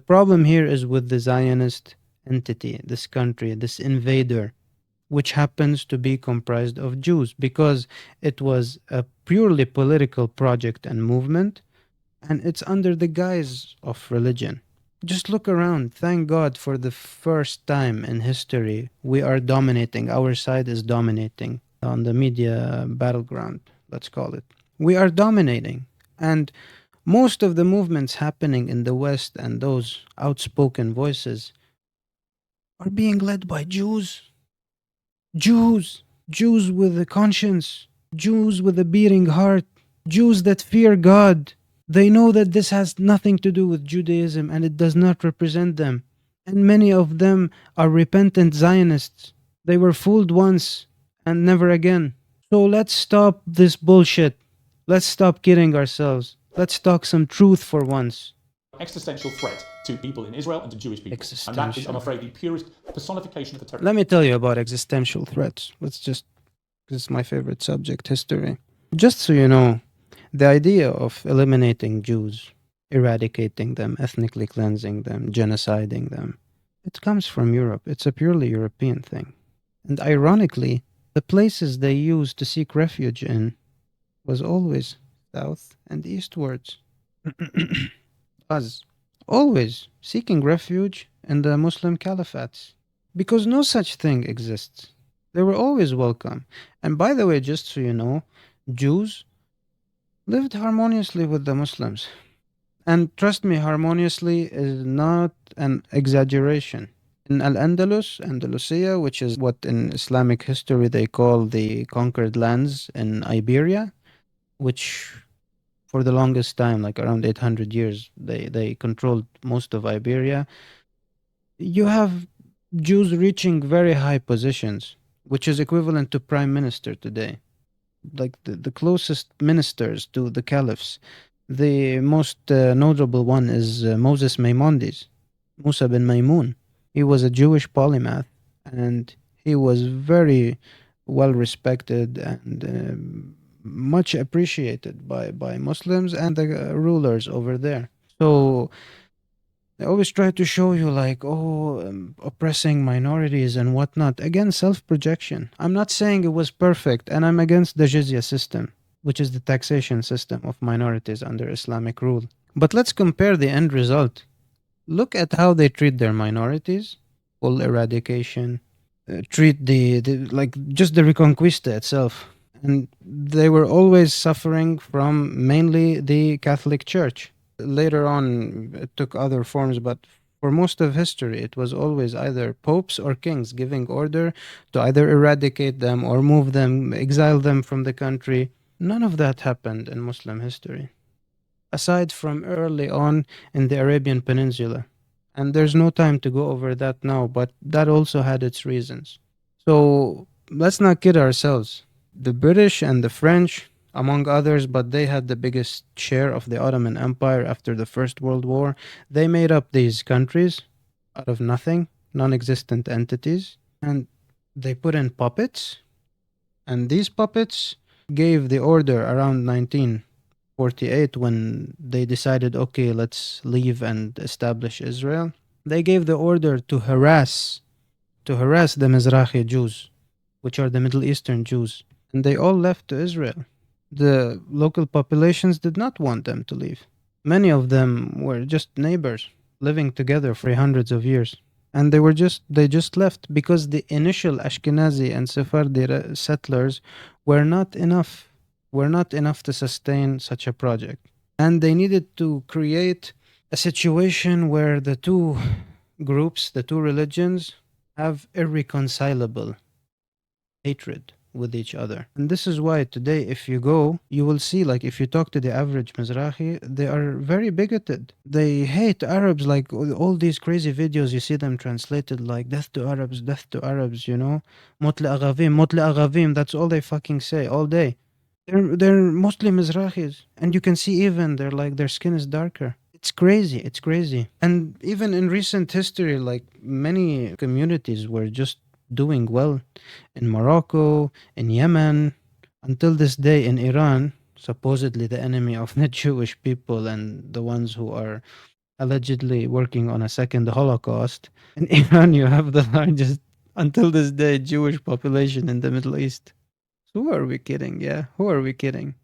The problem here is with the Zionist entity, this country, this invader, which happens to be comprised of Jews because it was a purely political project and movement, and it's under the guise of religion. Just look around. Thank God for the first time in history we are dominating. Our side is dominating on the media battleground, let's call it. We are dominating. And most of the movements happening in the West and those outspoken voices are being led by Jews. Jews. Jews with a conscience. Jews with a beating heart. Jews that fear God. They know that this has nothing to do with Judaism and it does not represent them. And many of them are repentant Zionists. They were fooled once and never again. So let's stop this bullshit. Let's stop kidding ourselves. Let's talk some truth for once. Existential threat to people in Israel and to Jewish people. And that is, I'm afraid, the purest personification of the terror. Let me tell you about existential threats. This is my favorite subject, history. Just so you know, the idea of eliminating Jews, eradicating them, ethnically cleansing them, genociding them, it comes from Europe. It's a purely European thing. And ironically, the places they used to seek refuge in was always south and eastwards. Us. Always seeking refuge in the Muslim caliphates. Because no such thing exists. They were always welcome. And by the way, just so you know, Jews lived harmoniously with the Muslims. And trust me, harmoniously is not an exaggeration. In Al-Andalus, Andalusia, which is what in Islamic history they call the conquered lands in Iberia, which for the longest time, like around 800 years, they controlled most of Iberia. You have Jews reaching very high positions, which is equivalent to prime minister today. Like the closest ministers to the caliphs. The most notable one is Moses Maimonides, Musa bin Maimun. He was a Jewish polymath and he was very well respected and much appreciated by Muslims and the rulers over there. So they always try to show you like, oh, oppressing minorities and whatnot. Again, self-projection. I'm not saying it was perfect, and I'm against the jizya system, which is the taxation system of minorities under Islamic rule. But let's compare the end result. Look at how they treat their minorities, full eradication, treat like just the Reconquista itself. And they were always suffering from mainly the Catholic Church. Later on, it took other forms, but for most of history, it was always either popes or kings giving order to either eradicate them or move them, exile them from the country. None of that happened in Muslim history, aside from early on in the Arabian Peninsula. And there's no time to go over that now, but that also had its reasons. So let's not kid ourselves. The British and the French, among others, but they had the biggest share of the Ottoman Empire after the First World War. They made up these countries out of nothing, non-existent entities, and they put in puppets. And these puppets gave the order around 1948 when they decided, okay, let's leave and establish Israel. They gave the order to harass the Mizrahi Jews, which are the Middle Eastern Jews. And they all left to Israel. The local populations did not want them to leave. Many of them were just neighbors living together for hundreds of years. And they just left because the initial Ashkenazi and Sephardi settlers were not enough to sustain such a project. And they needed to create a situation where the two groups, the two religions, have irreconcilable hatred with each other. And this is why today, if you go, you will see, like, if you talk to the average Mizrahi, they are very bigoted. They hate Arabs, like all these crazy videos, you see them translated like death to Arabs, you know? Motle Aghavim, that's all they fucking say all day. They're mostly Mizrahis. And you can see even their skin is darker. It's crazy. And even in recent history, like many communities were just doing well in Morocco, in Yemen, until this day in Iran, supposedly the enemy of the Jewish people and the ones who are allegedly working on a second Holocaust. In Iran, you have the largest, until this day, Jewish population in the Middle East. So who are we kidding? Yeah, who are we kidding?